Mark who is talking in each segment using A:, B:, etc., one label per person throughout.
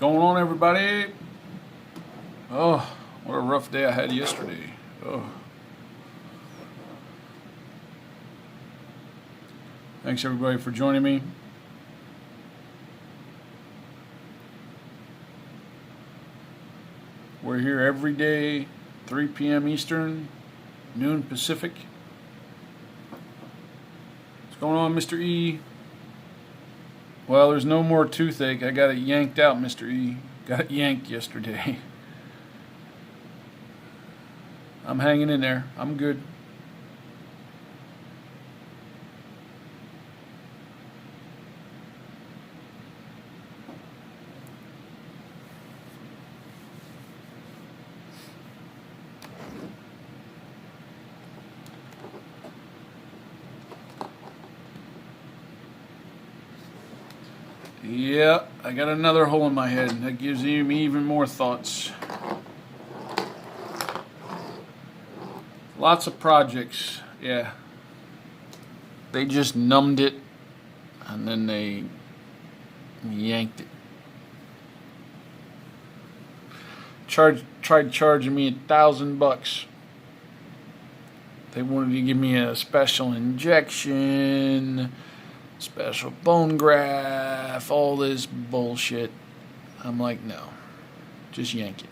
A: Going on, everybody? Oh, what a rough day I had yesterday. Oh. Thanks, everybody, for joining me. We're here every day, 3 p.m. Eastern, noon Pacific. What's going on, Mr. E? Well, there's no more toothache. I got it yanked out, Mr. E. Got it yanked yesterday. I'm hanging in there. I'm good. Yeah, I got another hole in my head. That gives me even more thoughts. Lots of projects, yeah. They just numbed it, and then they yanked it. Tried charging me $1,000. They wanted to give me a special injection, special bone graft, all this bullshit. I'm like, no, just yank it.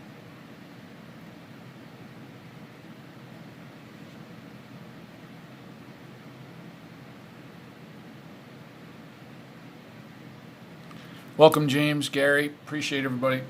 A: Welcome, James, Gary. Appreciate everybody.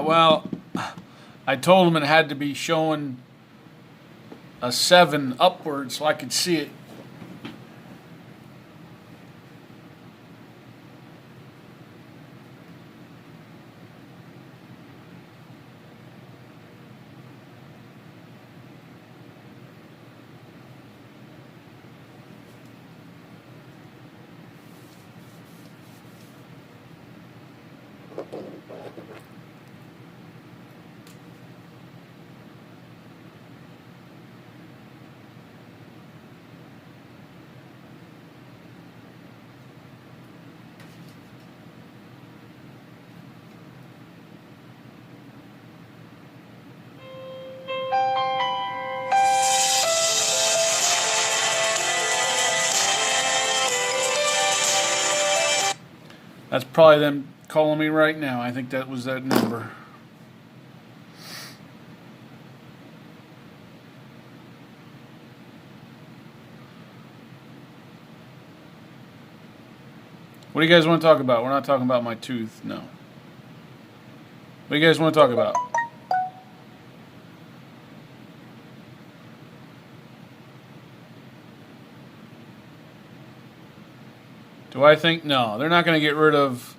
A: Well, I told him it had to be showing a 7 upward so I could see it. That's probably them calling me right now. I think that was that number. What do you guys want to talk about? We're not talking about my tooth, no. What do you guys want to talk about? Do I think? No, they're not going to get rid of...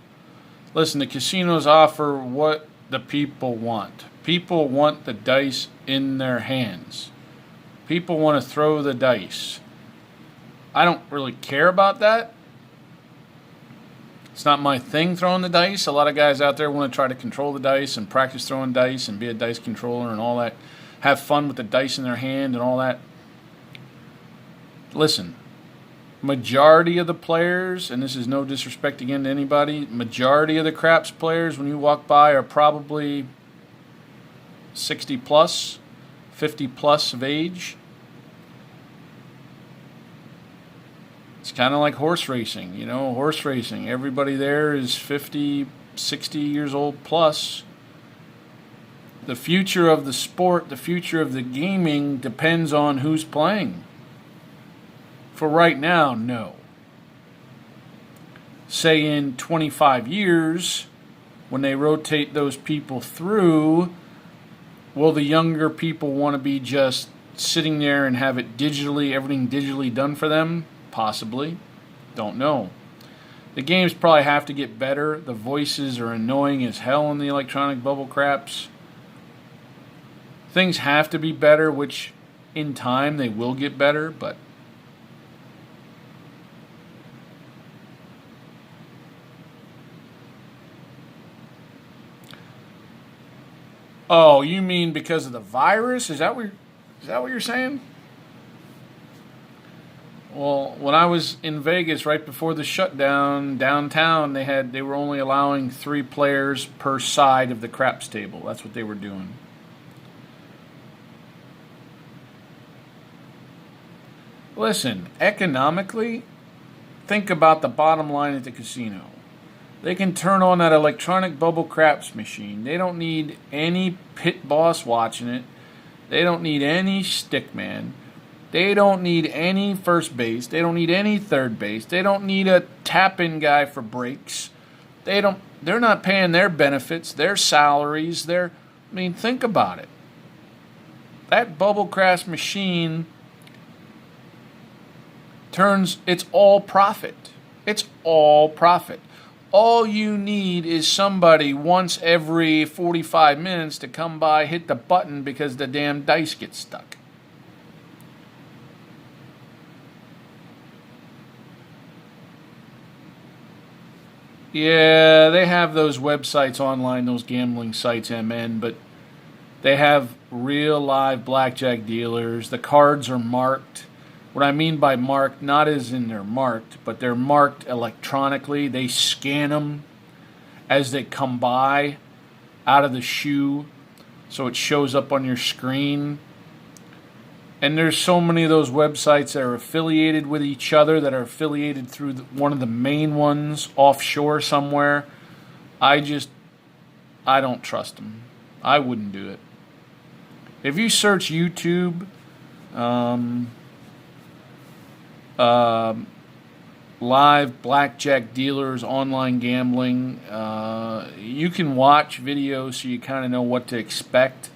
A: Listen, the casinos offer what the people want. People want the dice in their hands. People want to throw the dice. I don't really care about that. It's not my thing, throwing the dice. A lot of guys out there want to try to control the dice and practice throwing dice and be a dice controller and all that. Have fun with the dice in their hand and all that. Listen. Majority of the players, and this is no disrespect again to anybody, majority of the craps players when you walk by are probably 60 plus, 50 plus of age. It's kind of like horse racing, you know, horse racing. Everybody there is 50, 60 years old plus. The future of the sport, the future of the gaming depends on who's playing. For right now, no. Say in 25 years, when they rotate those people through, will the younger people want to be just sitting there and have it digitally, everything digitally done for them? Possibly. Don't know. The games probably have to get better. The voices are annoying as hell in the electronic bubble craps. Things have to be better, which in time they will get better, but oh, you mean because of the virus? Is that what you're saying? Well, when I was in Vegas right before the shutdown downtown, they were only allowing 3 players per side of the craps table. That's what they were doing. Listen, economically, think about the bottom line at the casino. They can turn on that electronic bubble craps machine. They don't need any pit boss watching it. They don't need any stickman. They don't need any first base. They don't need any third base. They don't need a tap-in guy for breaks. They're not paying their benefits, their salaries, think about it. That bubble craps machine it's all profit. It's all profit. All you need is somebody once every 45 minutes to come by, hit the button because the damn dice get stuck. Yeah, they have those websites online, those gambling sites, MN, but they have real live blackjack dealers. The cards are marked. What I mean by marked, not as in they're marked, but they're marked electronically. They scan them as they come by out of the shoe, so it shows up on your screen. And there's so many of those websites that are affiliated with each other, that are affiliated through one of the main ones offshore somewhere. I don't trust them. I wouldn't do it. If you search YouTube, live blackjack dealers, online gambling, you can watch videos so you kind of know what to expect.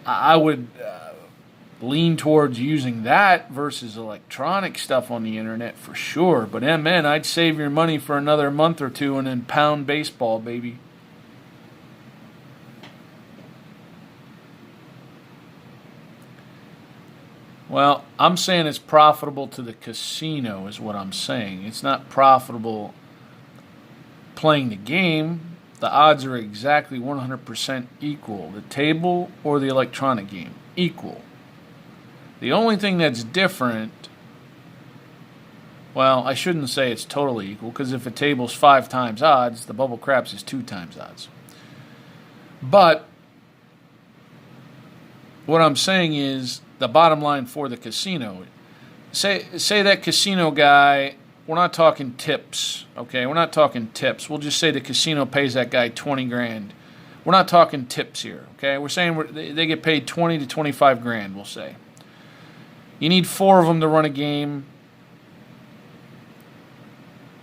A: I would lean towards using that versus electronic stuff on the internet for sure. But MN, I'd save your money for another month or two and then pound baseball, baby. Well, I'm saying it's profitable to the casino is what I'm saying. It's not profitable playing the game. The odds are exactly 100% equal. The table or the electronic game, equal. The only thing that's different, well, I shouldn't say it's totally equal, because if a table's 5 times odds, the bubble craps is 2 times odds. But what I'm saying is the bottom line for the casino. Say that casino guy, we're not talking tips, okay? We're not talking tips. We'll just say the casino pays that guy 20 grand. We're not talking tips here, okay? We're saying they get paid 20 to 25 grand, we'll say. You need 4 of them to run a game.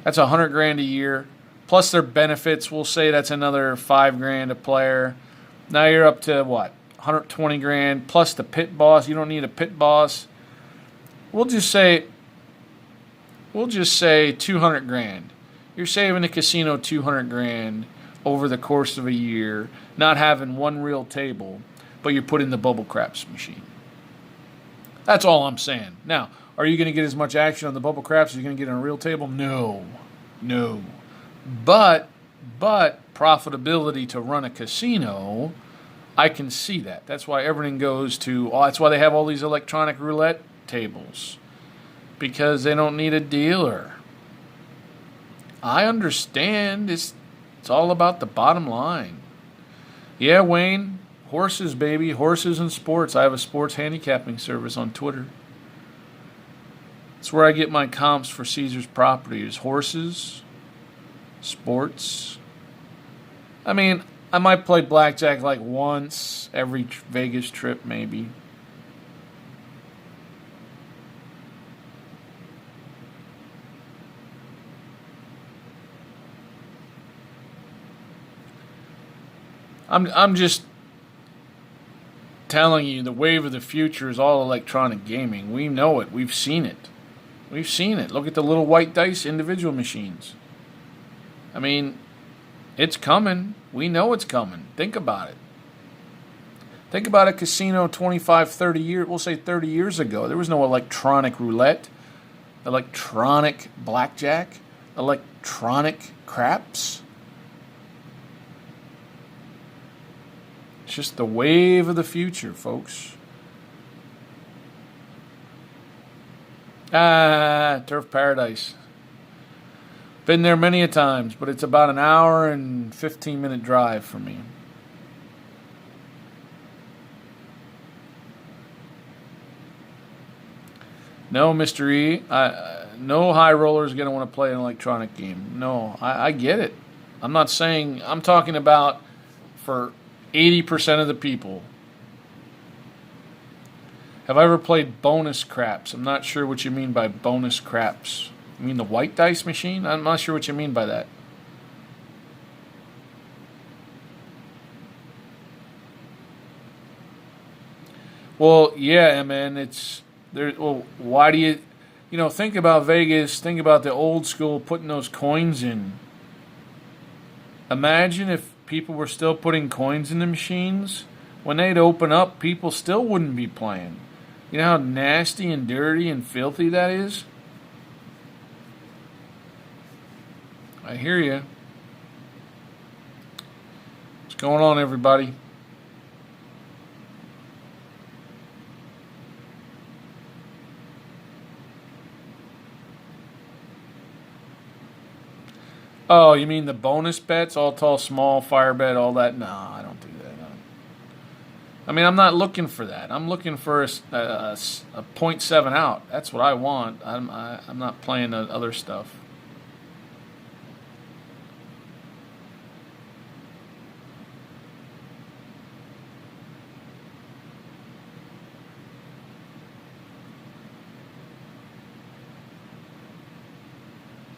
A: That's 100 grand a year. Plus their benefits, we'll say that's another 5 grand a player. Now you're up to what? 120 grand plus the pit boss. You don't need a pit boss. We'll just say 200 grand. You're saving the casino 200 grand over the course of a year, not having one real table, but you're putting the bubble craps machine. That's all I'm saying. Now, are you going to get as much action on the bubble craps as you're going to get on a real table? No. But profitability to run a casino, I can see that. That's why everything goes to, that's why they have all these electronic roulette tables, because they don't need a dealer. I understand. It's all about the bottom line. Yeah, Wayne, horses, baby, horses and sports. I have a sports handicapping service on Twitter. It's where I get my comps for Caesar's properties. Horses, sports. I mean, I might play blackjack like once every Vegas trip, maybe. I'm just telling you, the wave of the future is all electronic gaming. We know it. We've seen it. We've seen it. Look at the little white dice individual machines. I mean, it's coming. We know it's coming. Think about it. Think about a casino 25, 30 years, we'll say 30 years ago. There was no electronic roulette, electronic blackjack, electronic craps. It's just the wave of the future, folks. Turf Paradise. Been there many a times, but it's about an hour and 15-minute drive for me. No, Mr. E. No high roller is going to want to play an electronic game. No, I get it. I'm not saying, I'm talking about for 80% of the people. Have I ever played bonus craps? I'm not sure what you mean by bonus craps. You mean the white dice machine? I'm not sure what you mean by that. Well, yeah, man, it's there. Well, why do you think about Vegas? Think about the old school putting those coins in. Imagine if people were still putting coins in the machines. When they'd open up, people still wouldn't be playing. You know how nasty and dirty and filthy that is? I hear you. What's going on, everybody? Oh, you mean the bonus bets? All tall, small, fire bet, all that? No, I don't do that. No. I mean, I'm not looking for that. I'm looking for a 0.7 out. That's what I want. I'm not playing the other stuff.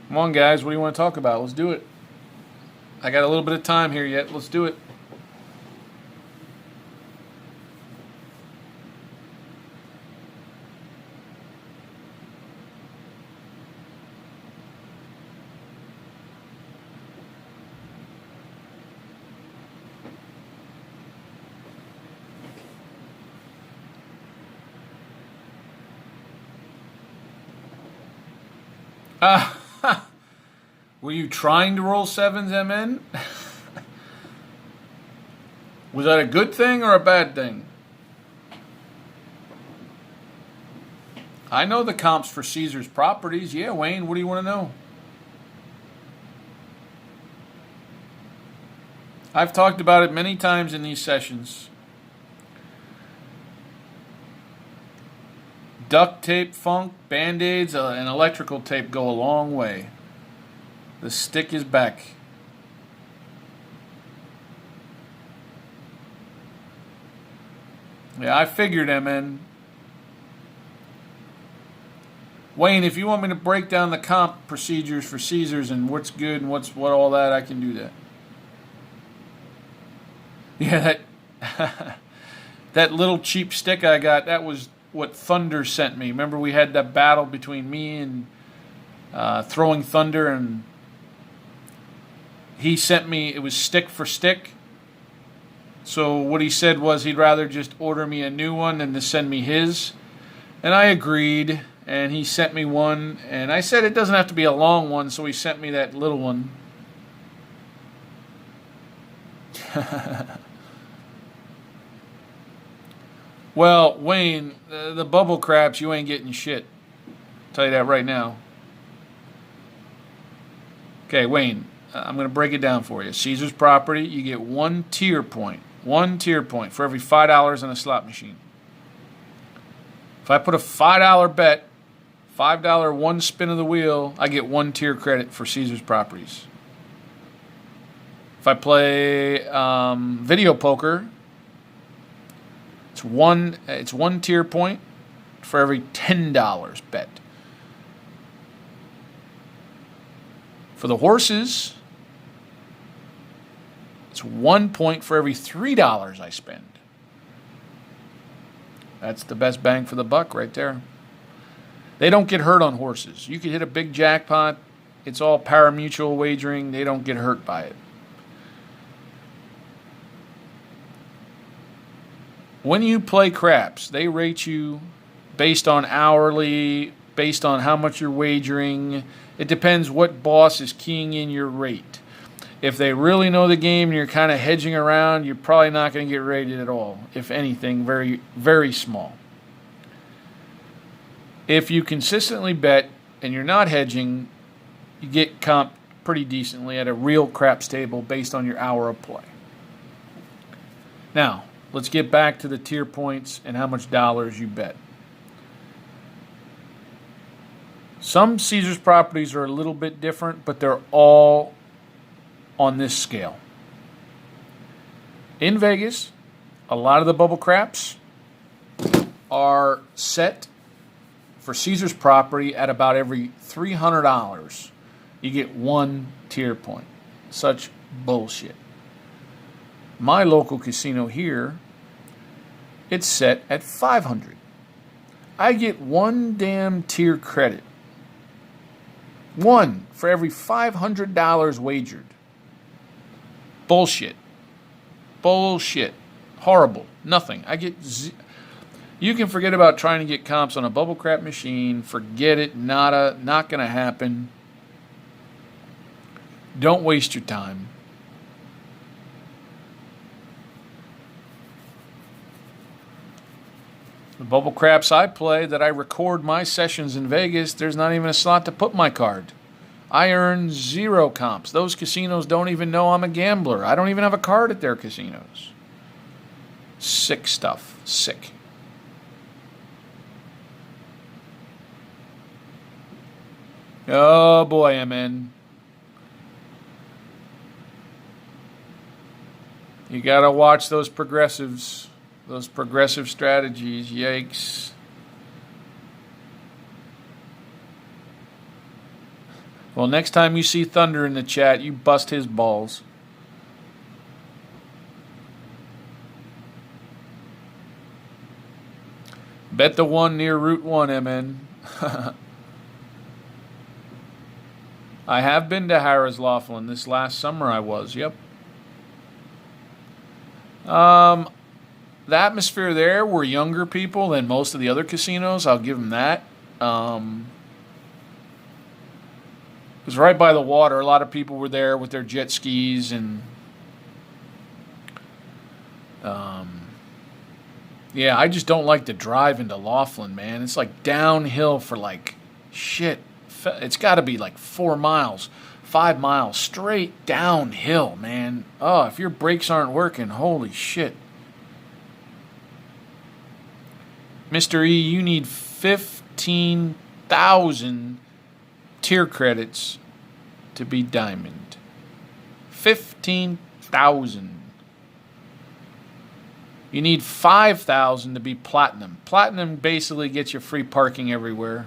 A: Come on, guys. What do you want to talk about? Let's do it. I got a little bit of time here yet. Let's do it. Were you trying to roll sevens, MN? Was that a good thing or a bad thing? I know the comps for Caesar's Properties. Yeah, Wayne, what do you want to know? I've talked about it many times in these sessions. Duct tape, funk, Band-Aids, and electrical tape go a long way. The stick is back. Yeah, I figured, MN. Wayne, if you want me to break down the comp procedures for Caesars and what's good and what all that, I can do that. Yeah, that little cheap stick I got, that was what Thunder sent me. Remember we had that battle between me and Throwing Thunder, and he sent me, it was stick for stick. So what he said was he'd rather just order me a new one than to send me his. And I agreed, and he sent me one. And I said it doesn't have to be a long one, so he sent me that little one. Well, Wayne, the bubble craps, you ain't getting shit. I'll tell you that right now. Okay, Wayne, I'm going to break it down for you. Caesar's Property, you get one tier point. One tier point for every $5 in a slot machine. If I put a $5 bet, $5 one spin of the wheel, I get one tier credit for Caesar's Properties. If I play video poker, it's one tier point for every $10 bet. For the horses, it's 1 point for every $3 I spend. That's the best bang for the buck right there. They don't get hurt on horses. You could hit a big jackpot. It's all pari-mutuel wagering. They don't get hurt by it. When you play craps, they rate you based on hourly, based on how much you're wagering. It depends what boss is keying in your rate. If they really know the game and you're kind of hedging around, you're probably not going to get rated at all. If anything, very, very small. If you consistently bet and you're not hedging, you get comped pretty decently at a real craps table based on your hour of play. Now, let's get back to the tier points and how much dollars you bet. Some Caesars properties are a little bit different, but they're all on this scale. In Vegas, a lot of the bubble craps are set for Caesars property at about every $300. You get one tier point. Such bullshit. My local casino here, it's set at $500. I get one damn tier credit. One for every $500 wagered. Bullshit. Bullshit. Horrible. Nothing. I get You can forget about trying to get comps on a bubble crap machine. Forget it. Nada. Not going to happen. Don't waste your time. The bubble craps I play that I record my sessions in Vegas, there's not even a slot to put my card. I earn 0 comps. Those casinos don't even know I'm a gambler. I don't even have a card at their casinos. Sick stuff. Sick. Oh boy, MN. You gotta watch those progressives. Those progressive strategies. Yikes. Well, next time you see Thunder in the chat, you bust his balls. Bet the one near Route 1, MN. I have been to Harrah's Laughlin. This last summer I was, yep. The atmosphere there were younger people than most of the other casinos. I'll give them that. It was right by the water. A lot of people were there with their jet skis and yeah, I just don't like to drive into Laughlin, man. It's like downhill for like shit. It's got to be like 4 miles, 5 miles straight downhill, man. Oh, if your brakes aren't working, holy shit. Mr. E, you need 15,000 tier credits to be diamond. 15,000. You need 5,000 to be platinum. Platinum basically gets you free parking everywhere.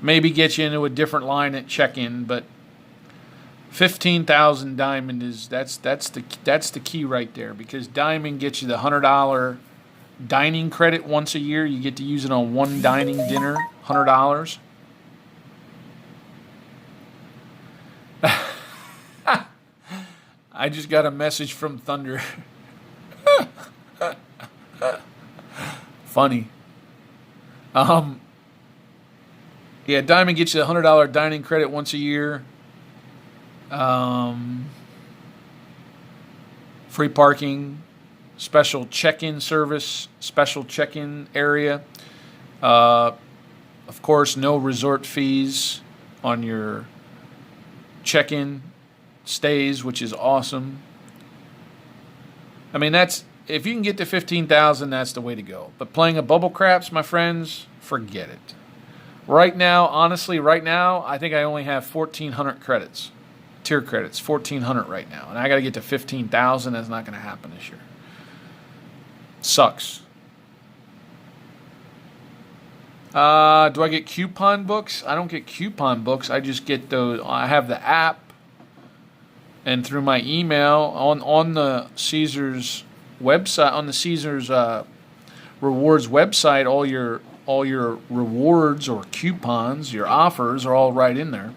A: Maybe get you into a different line at check-in, but 15,000 diamond is that's the key right there, because diamond gets you the $100 dining credit once a year. You get to use it on one dining dinner, $100. I just got a message from Thunder. Funny. Yeah, diamond gets you the $100 dining credit once a year. Free parking. Special check-in service, special check-in area. Of course, no resort fees on your check-in stays, which is awesome. I mean, if you can get to 15,000, that's the way to go. But playing a bubble craps, my friends, forget it. Right now, honestly, I think I only have 1,400 credits, tier credits, 1,400 right now. And I got to get to 15,000. That's not going to happen this year. Sucks. Do I get coupon books? I don't get coupon books. I just get those. I have the app, and through my email on the Caesars website, on the Caesars rewards website, all your all your rewards or coupons, your offers are all right in there.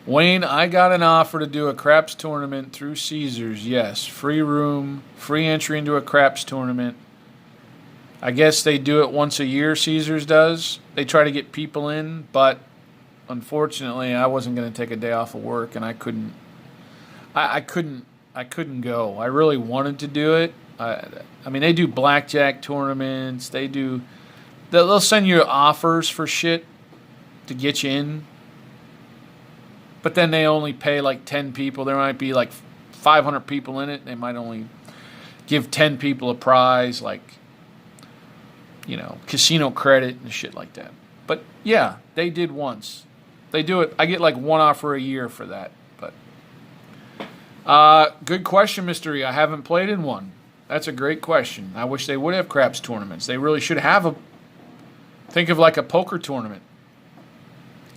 A: Wayne, I got an offer to do a craps tournament through Caesars. Yes, free room, free entry into a craps tournament. I guess they do it once a year, Caesars does. They try to get people in, but unfortunately, I wasn't going to take a day off of work, and I couldn't. I couldn't go. I really wanted to do it. I mean, they do blackjack tournaments. They'll send you offers for shit to get you in. But then they only pay like 10 people. There might be like 500 people in it. They might only give 10 people a prize, like, casino credit and shit like that. But yeah, they did once. They do it. I get like one offer a year for that. But good question, Mr. E. I haven't played in one. That's a great question. I wish they would have craps tournaments. They really should have think of like a poker tournament.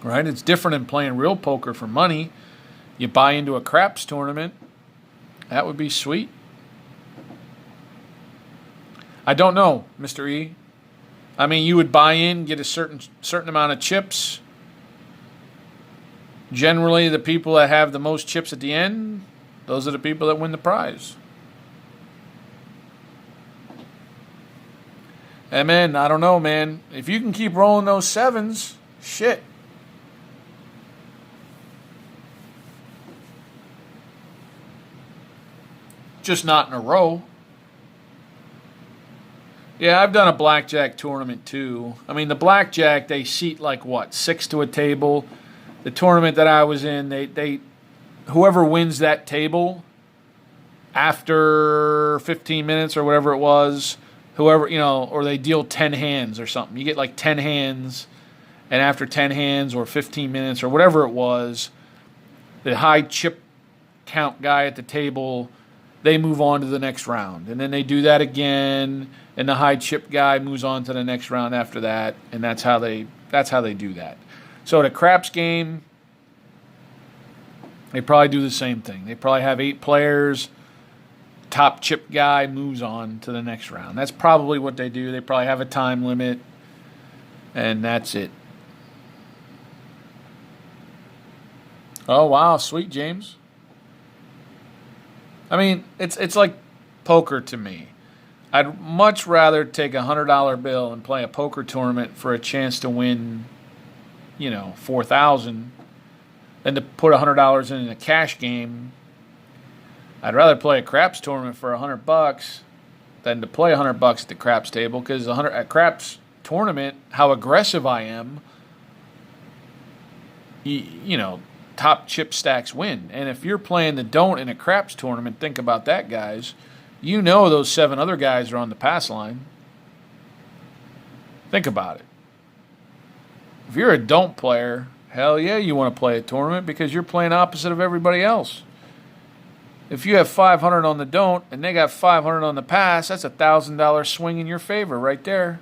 A: Right? It's different than playing real poker for money. You buy into a craps tournament. That would be sweet. I don't know, Mr. E. I mean, you would buy in, get a certain amount of chips. Generally, the people that have the most chips at the end, those are the people that win the prize. And man, I don't know, man. If you can keep rolling those sevens, shit. Just not in a row. Yeah, I've done a blackjack tournament too. I mean, the blackjack, they seat like what, 6 to a table. The tournament that I was in, they whoever wins that table after 15 minutes or whatever it was, whoever, or they deal 10 hands or something. You get like 10 hands, and after 10 hands or 15 minutes or whatever it was, the high chip count guy at the table, they move on to the next round. And then they do that again, and the high chip guy moves on to the next round after that, and that's how they do that. So the craps game, they probably do the same thing. They probably have 8 players. Top chip guy moves on to the next round. That's probably what they do. They probably have a time limit, and that's it. Oh, wow. Sweet, James. I mean, it's like poker to me. I'd much rather take a $100 bill and play a poker tournament for a chance to win, $4,000 than to put $100 in a cash game. I'd rather play a craps tournament for $100 than to play $100 at the craps table, because at craps tournament, how aggressive I am, top chip stacks win. And if you're playing the don't in a craps tournament, think about that, guys. Those 7 other guys are on the pass line. Think about it. If you're a don't player, hell yeah, you want to play a tournament because you're playing opposite of everybody else. If you have 500 on the don't and they got 500 on the pass, that's $1,000 swing in your favor right there.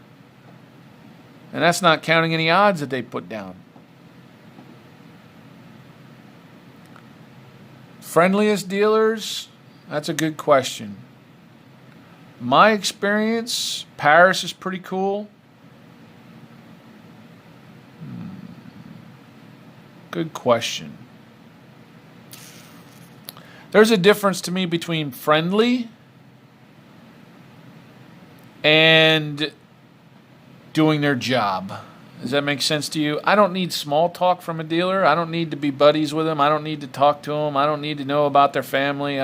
A: And that's not counting any odds that they put down. Friendliest dealers? That's a good question. My experience, Paris is pretty cool. Good question. There's a difference to me between friendly and doing their job. Does that make sense to you? I don't need small talk from a dealer. I don't need to be buddies with them. I don't need to talk to them. I don't need to know about their family.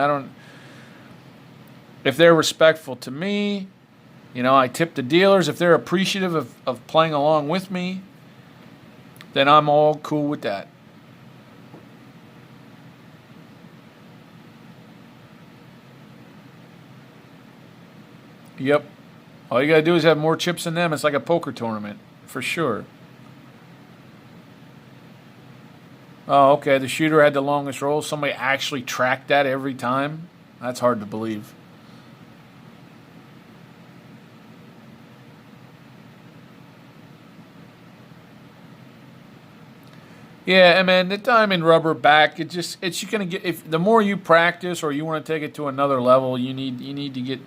A: If they're respectful to me, I tip the dealers. If they're appreciative of playing along with me, then I'm all cool with that. Yep. All you got to do is have more chips than them. It's like a poker tournament, for sure. Oh, okay. The shooter had the longest roll. Somebody actually tracked that every time? That's hard to believe. Yeah, and man, the diamond rubber back, it's you're gonna get if the more you practice or you want to take it to another level, you need to get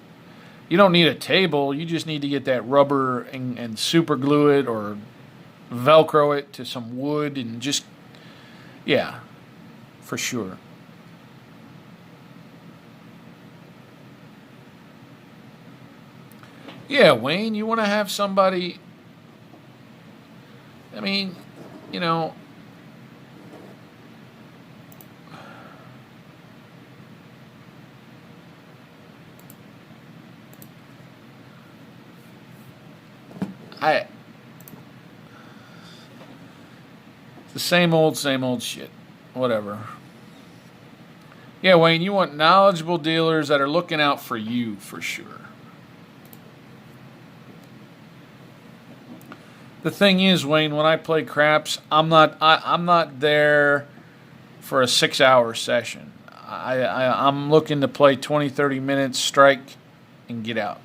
A: you don't need a table, you just need to get that rubber and super glue it or velcro it to some wood and just yeah, for sure. Yeah, Wayne, you want to have somebody I mean, you know, I the same old shit. Whatever. Yeah, Wayne, you want knowledgeable dealers that are looking out for you for sure. The thing is, Wayne, when I play craps, I'm not there for a 6 hour session. I'm looking to play 20, 30 minutes, strike, and get out.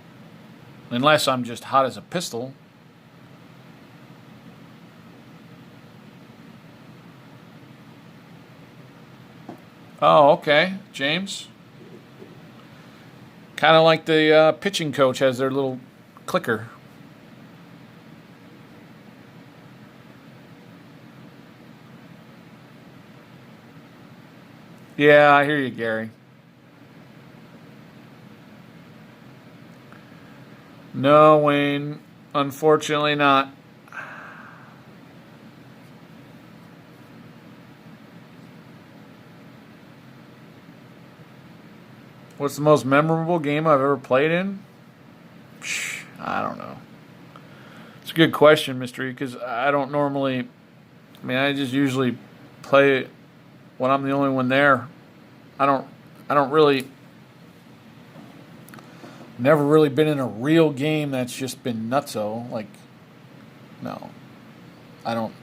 A: Unless I'm just hot as a pistol. Oh, okay, James. Kind of like the pitching coach has their little clicker. Yeah, I hear you, Gary. No, Wayne. Unfortunately, not. What's the most memorable game I've ever played in? I don't know. It's a good question, Mystery, because I don't normally. I mean, I just usually play when I'm the only one there. I don't. I don't really. Never really been in a real game that's just been nutso. Like, no, I don't.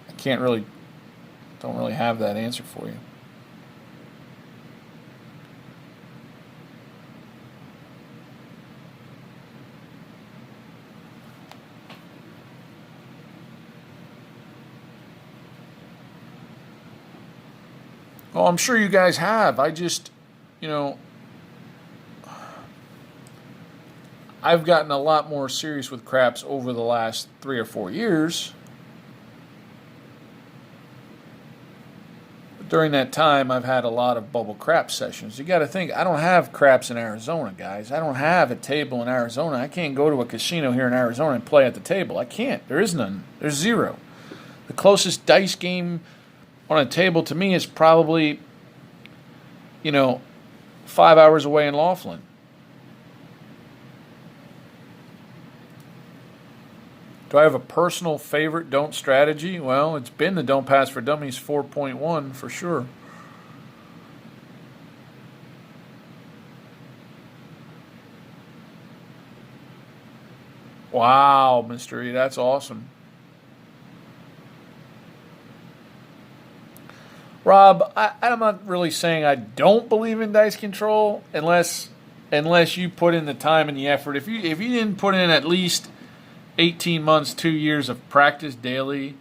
A: I can't really. Don't really have that answer for you. Oh, I'm sure you guys have. I just, you know, I've gotten a lot more serious with craps over the last 3 or 4 years. But during that time, I've had a lot of bubble crap sessions. You got to think, I don't have craps in Arizona, guys. I don't have a table in Arizona. I can't go to a casino here in Arizona and play at the table. I can't. There is none. There's zero. The closest dice game on a table to me is probably, you know, 5 hours away in Laughlin. Do I have a personal favorite don't strategy? Well, it's been the Don't Pass for Dummies 4.1 for sure. Wow, Mystery, that's awesome. Rob, I'm not really saying I don't believe in dice control unless you put in the time and the effort. If you didn't put in at least 18 months, 2 years of practice daily,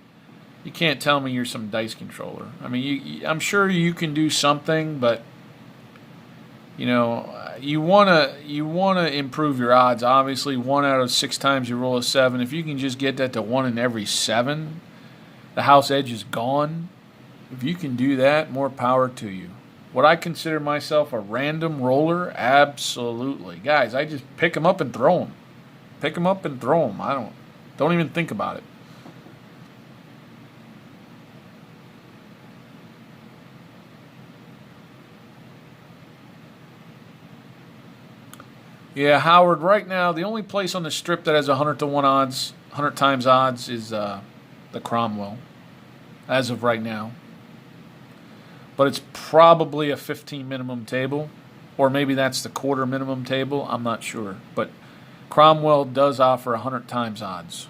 A: you can't tell me you're some dice controller. I mean, I'm sure you can do something, but you wanna improve your odds. Obviously, 1 out of 6 times you roll a seven. If you can just get that to 1 in every 7, the house edge is gone. If you can do that, more power to you. Would I consider myself a random roller? Absolutely, guys. I just pick them up and throw them. Pick them up and throw them. I don't even think about it. Yeah, Howard. Right now, the only place on the strip that has 100 to 1 odds, 100 times odds, is the Cromwell. As of right now, but it's probably a 15 minimum table, or maybe that's the quarter minimum table. I'm not sure, but Cromwell does offer 100 times odds.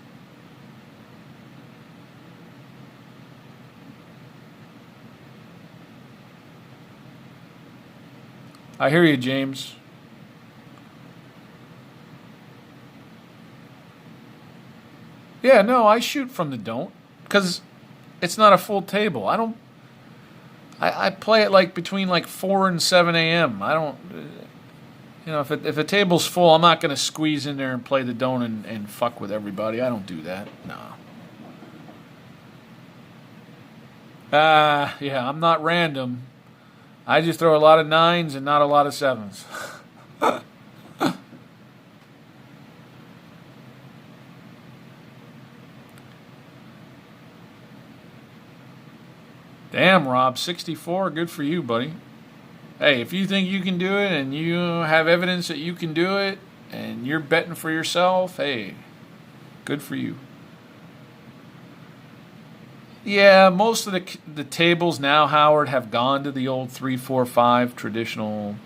A: I hear you, James. Yeah, no, I shoot from the don't because It's not a full table. I don't. I play it like between like 4 and 7 a.m. I don't. If a table's full, I'm not going to squeeze in there and play the don't and fuck with everybody. I don't do that. No. Yeah, I'm not random. I just throw a lot of 9s and not a lot of 7s. Damn, Rob, 64. Good for you, buddy. Hey, if you think you can do it and you have evidence that you can do it and you're betting for yourself, hey, good for you. Yeah, most of the tables now, Howard, have gone to the old 3, 4, 5 traditional.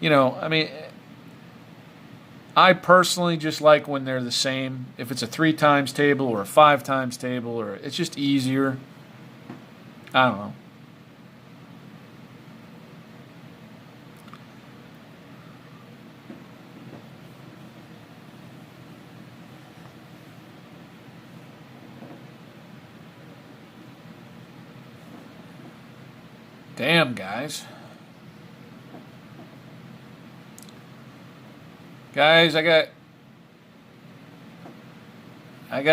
A: I mean, I personally just like when they're the same. If it's a 3 times table or a 5 times table, or it's just easier. I don't know. Damn, guys. Guys, I got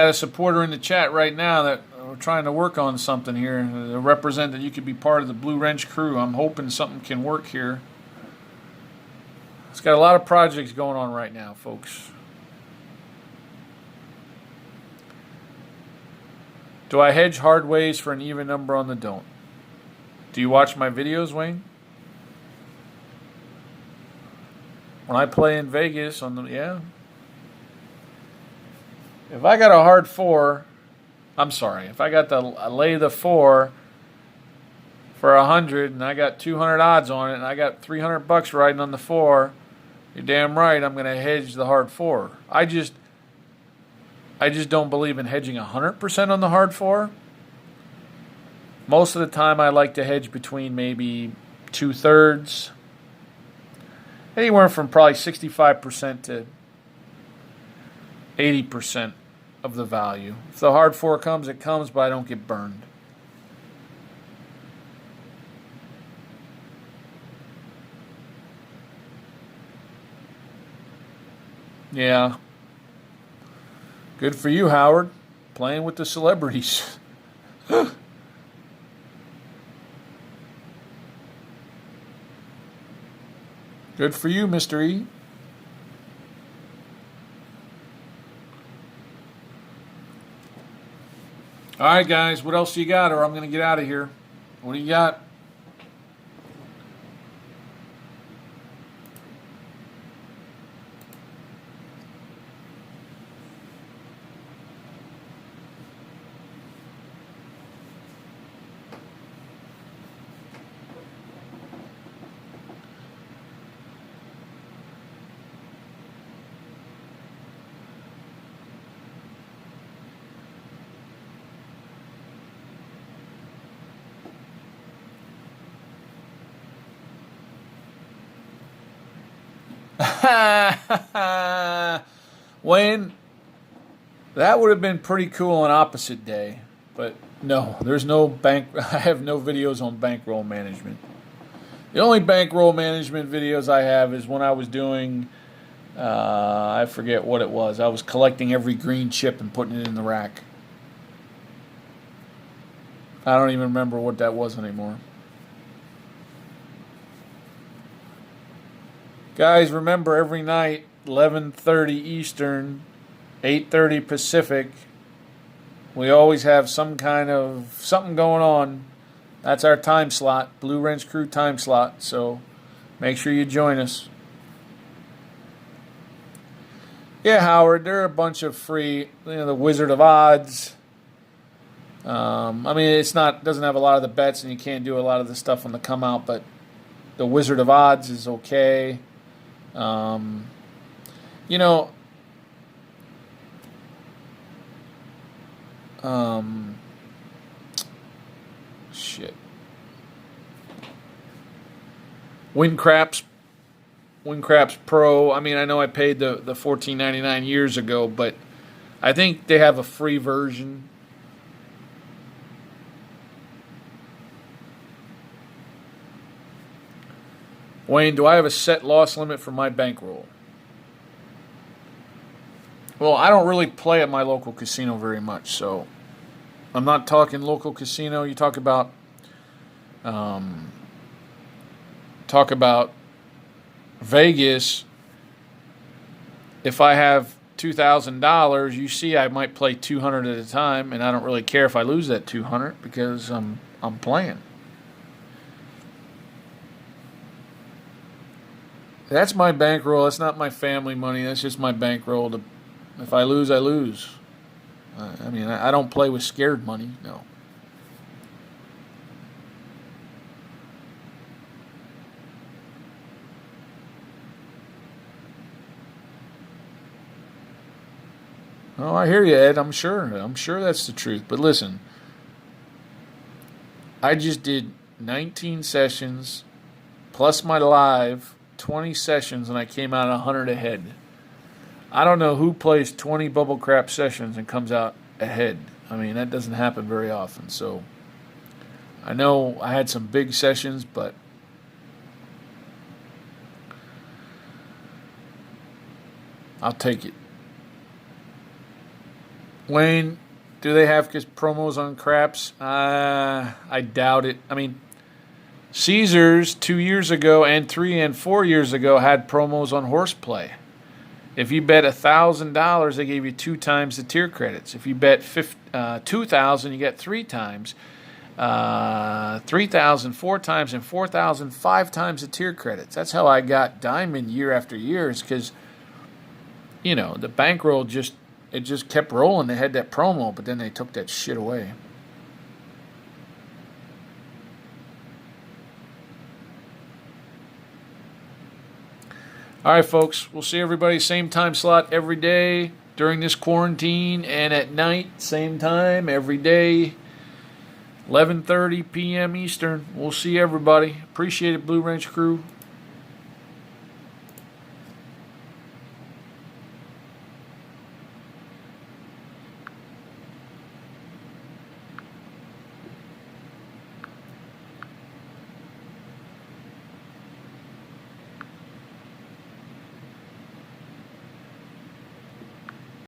A: a supporter in the chat right now that we're trying to work on something here to represent that you could be part of the Blue Wrench crew. I'm hoping something can work here. It's got a lot of projects going on right now, folks. Do I hedge hard ways for an even number on the don't? Do you watch my videos, Wayne? When I play in Vegas yeah. If I got a hard 4, if I got I lay the 4 for 100 and I got 200 odds on it and I got $300 riding on the 4, you're damn right I'm going to hedge the hard 4. I just don't believe in hedging 100% on the hard 4. Most of the time I like to hedge between maybe 2/3, anywhere from probably 65% to 80% of the value. If the hard 4 comes, it comes, but I don't get burned. Yeah. Good for you, Howard. Playing with the celebrities. Good for you, Mr. E. All right, guys, what else you got, or I'm going to get out of here. What do you got? Wayne, that would have been pretty cool on opposite day, but no, there's no bank. I have no videos on bankroll management. The only bankroll management videos I have is when I was doing, I forget what it was. I was collecting every green chip and putting it in the rack. I don't even remember what that was anymore. Guys, remember every night, 11:30 Eastern, 8:30 Pacific, we always have some kind of something going on. That's our time slot, Blue Wrench Crew time slot. So make sure you join us. Yeah, Howard, there are a bunch of free, the Wizard of Odds. I mean, doesn't have a lot of the bets, and you can't do a lot of the stuff on the come out, but the Wizard of Odds is okay. Shit. WinCraps Pro. I mean, I know I paid the $14.99 years ago, but I think they have a free version. Wayne, do I have a set loss limit for my bankroll? Well, I don't really play at my local casino very much, so I'm not talking local casino. You um, talk about Vegas. If I have $2,000, you see, I might play 200 at a time, and I don't really care if I lose that 200 because I'm playing. That's my bankroll. That's not my family money. That's just my bankroll. If I lose, I lose. I mean, I don't play with scared money. No. Oh, I hear you, Ed. I'm sure. I'm sure that's the truth. But listen, I just did 19 sessions plus my live 20 sessions, and I came out 100 ahead. I don't know who plays 20 bubble crap sessions and comes out ahead. I mean, that doesn't happen very often. So I know I had some big sessions, but I'll take it. Wayne, do they have promos on craps? I doubt it. I mean, Caesars 2 years ago and 3 and 4 years ago had promos on horseplay. If you bet $1,000, they gave you 2 times the tier credits. If you bet $2,000, you get 3 times. 3,000 4 times, and 4,000 5 times the tier credits. That's how I got Diamond year after year. Is because the bankroll just kept rolling. They had that promo, but then they took that shit away. All right, folks. We'll see everybody same time slot every day during this quarantine, and at night, same time every day, 11:30 p.m. Eastern. We'll see everybody. Appreciate it, Blue Ranch Crew.